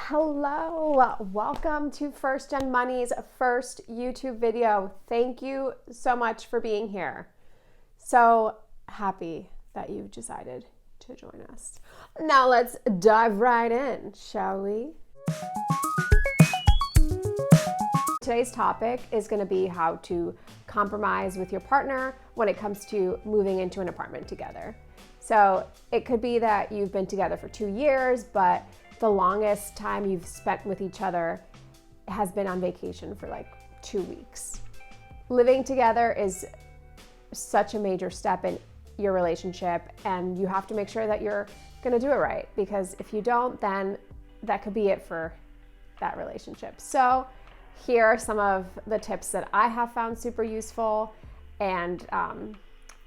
Hello, welcome to First Gen Money's first YouTube video. Thank you so much for being here. So happy that you decided to join us. Now let's dive right in, shall we? Today's topic is going to be how to compromise with your partner when it comes to moving into an apartment together. So it could be that you've been together for 2 years, but the longest time you've spent with each other has been on vacation for like 2 weeks. Living together is such a major step in your relationship, and you have to make sure that you're gonna do it right, because if you don't, then that could be it for that relationship. So here are some of the tips that I have found super useful, and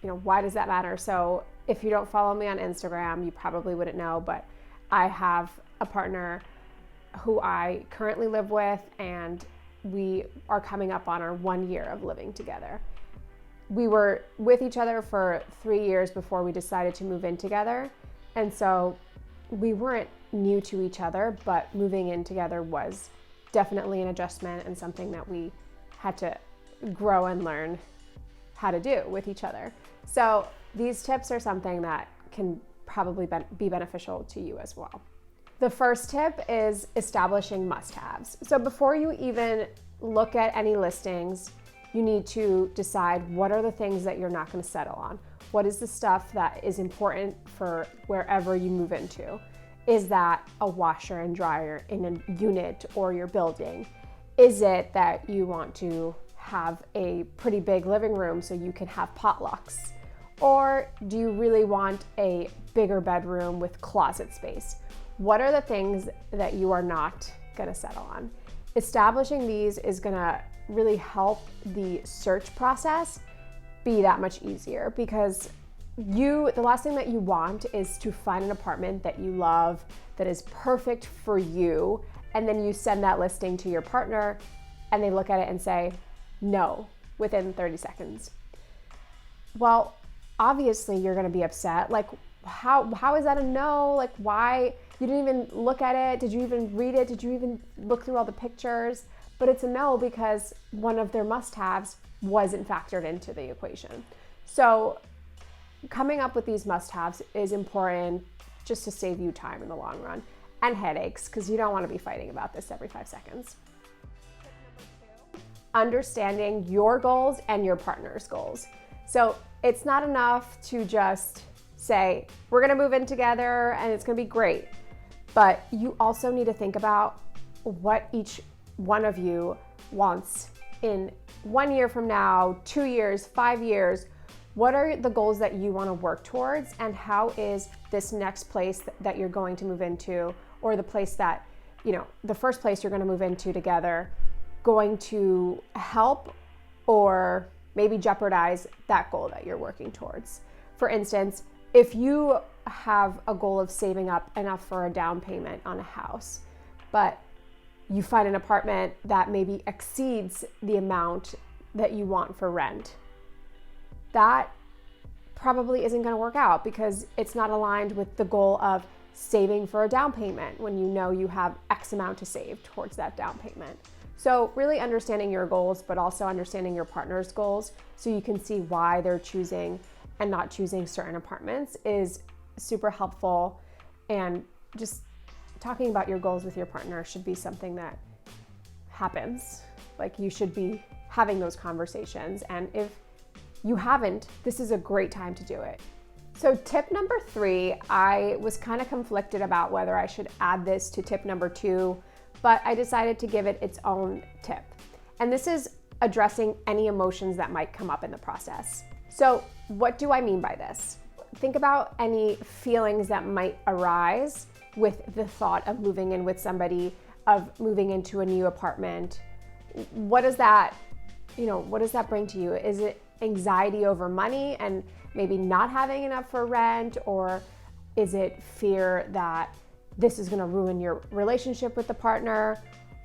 why does that matter? So if you don't follow me on Instagram, you probably wouldn't know, but I have a partner who I currently live with, and we are coming up on our 1 year of living together. We were with each other for 3 years before we decided to move in together, and so we weren't new to each other, but moving in together was definitely an adjustment and something that we had to grow and learn how to do with each other. So these tips are something that can probably be beneficial to you as well. The first tip is establishing must-haves. So before you even look at any listings, you need to decide what are the things that you're not going to settle on. What is the stuff that is important for wherever you move into? Is that a washer and dryer in a unit or your building? Is it that you want to have a pretty big living room so you can have potlucks? Or do you really want a bigger bedroom with closet space? What are the things that you are not gonna settle on? Establishing these is gonna really help the search process be that much easier, because the last thing that you want is to find an apartment that you love, that is perfect for you, and then you send that listing to your partner and they look at it and say no within 30 seconds. Well, obviously you're gonna be upset. Like, how is that a no? Like, why? You didn't even look at it. Did you even read it? Did you even look through all the pictures? But it's a no because one of their must-haves wasn't factored into the equation. So coming up with these must-haves is important just to save you time in the long run and headaches, because you don't want to be fighting about this every 5 seconds. Understanding your goals and your partner's goals. So it's not enough to just say, we're gonna move in together and it's gonna be great. But you also need to think about what each one of you wants in 1 year from now, 2 years, 5 years. What are the goals that you wanna work towards, and how is this next place that you're going to move into, or the place that, the first place you're gonna move into together, going to help or maybe jeopardize that goal that you're working towards? For instance, if you have a goal of saving up enough for a down payment on a house, but you find an apartment that maybe exceeds the amount that you want for rent, that probably isn't going to work out, because it's not aligned with the goal of saving for a down payment when you know you have X amount to save towards that down payment. So really understanding your goals, but also understanding your partner's goals so you can see why they're choosing and not choosing certain apartments is super helpful. And just talking about your goals with your partner should be something that happens. Like, you should be having those conversations. And if you haven't, this is a great time to do it. So tip number 3, I was kind of conflicted about whether I should add this to tip number 2, but I decided to give it its own tip. And this is addressing any emotions that might come up in the process. So what do I mean by this? Think about any feelings that might arise with the thought of moving in with somebody, of moving into a new apartment. What does that bring to you? Is it anxiety over money and maybe not having enough for rent? Or is it fear that this is gonna ruin your relationship with the partner?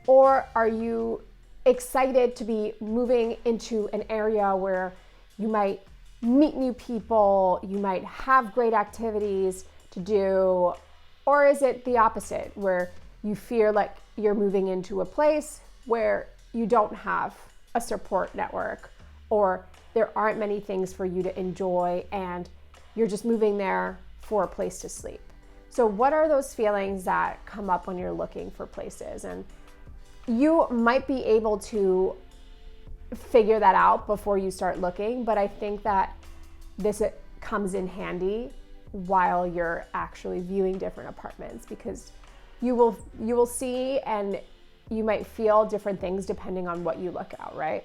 Or are you excited to be moving into an area where you might meet new people, you might have great activities to do? Or is it the opposite, where you fear like you're moving into a place where you don't have a support network, or there aren't many things for you to enjoy and you're just moving there for a place to sleep. So what are those feelings that come up when you're looking for places? And you might be able to figure that out before you start looking, but I think that this comes in handy while you're actually viewing different apartments, because you will see and you might feel different things depending on what you look at, right?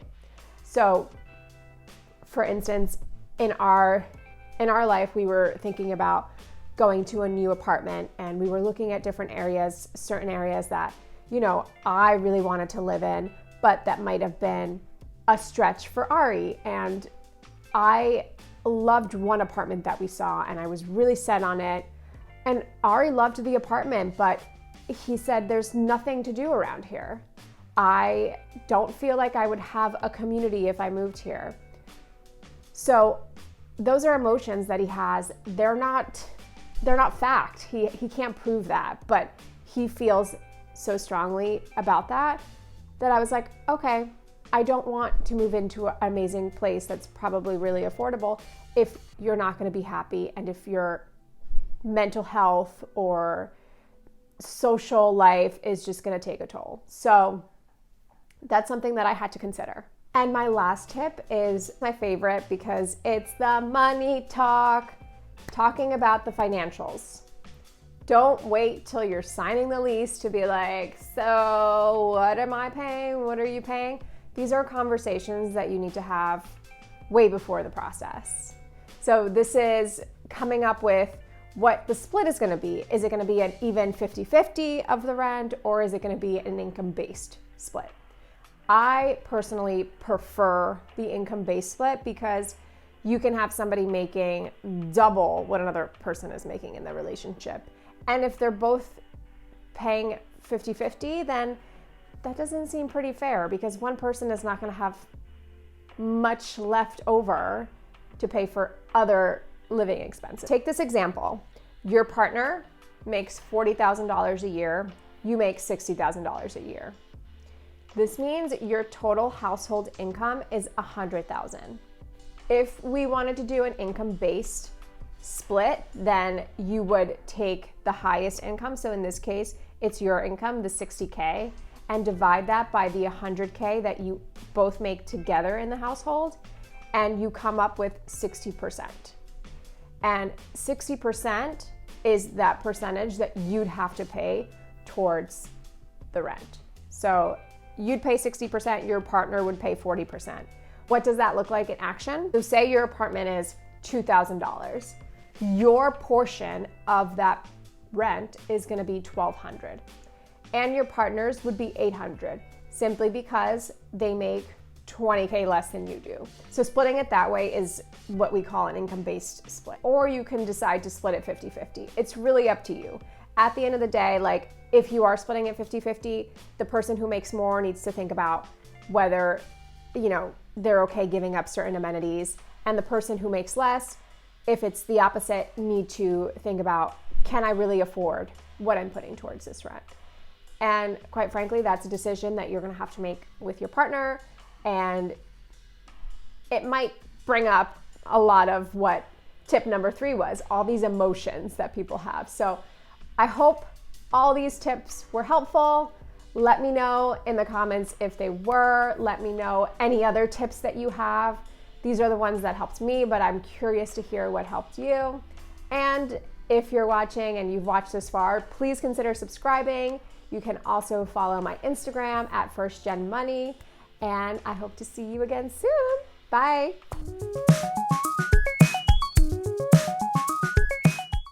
So for instance, in our life, we were thinking about going to a new apartment, and we were looking at different areas, certain areas that, you know, I really wanted to live in, but that might have been a stretch for Ari. And I loved one apartment that we saw, and I was really set on it. And Ari loved the apartment, but he said, there's nothing to do around here. I don't feel like I would have a community if I moved here. So those are emotions that he has. They're not fact. He can't prove that, but he feels so strongly about that I was like, okay, I don't want to move into an amazing place that's probably really affordable if you're not going to be happy, and if your mental health or social life is just going to take a toll. So that's something that I had to consider. And my last tip is my favorite, because it's the money talk, talking about the financials. Don't wait till you're signing the lease to be like, so what am I paying? What are you paying? These are conversations that you need to have way before the process. So this is coming up with what the split is going to be. Is it going to be an even 50-50 of the rent, or is it going to be an income-based split? I personally prefer the income-based split, because you can have somebody making double what another person is making in the relationship. And if they're both paying 50-50, then that doesn't seem pretty fair, because one person is not going to have much left over to pay for other living expenses. Take this example. Your partner makes $40,000 a year. You make $60,000 a year. This means your total household income is $100,000. If we wanted to do an income-based split, then you would take the highest income. So in this case, it's your income, the $60K, and divide that by the $100K that you both make together in the household, and you come up with 60%. And 60% is that percentage that you'd have to pay towards the rent. So you'd pay 60%, your partner would pay 40%. What does that look like in action? So say your apartment is $2,000. Your portion of that rent is gonna be $1,200. And your partners would be $800, simply because they make $20K less than you do. So splitting it that way is what we call an income-based split. Or you can decide to split it 50-50. It's really up to you. At the end of the day, like, if you are splitting it 50-50, the person who makes more needs to think about whether, you know, they're okay giving up certain amenities. And the person who makes less, if it's the opposite, need to think about, can I really afford what I'm putting towards this rent? And quite frankly, that's a decision that you're gonna have to make with your partner. And it might bring up a lot of what tip number 3 was, all these emotions that people have. So I hope all these tips were helpful. Let me know in the comments if they were. Let me know any other tips that you have. These are the ones that helped me, but I'm curious to hear what helped you. And if you're watching and you've watched this far, please consider subscribing. You can also follow my Instagram at firstgenmoney. And I hope to see you again soon. Bye.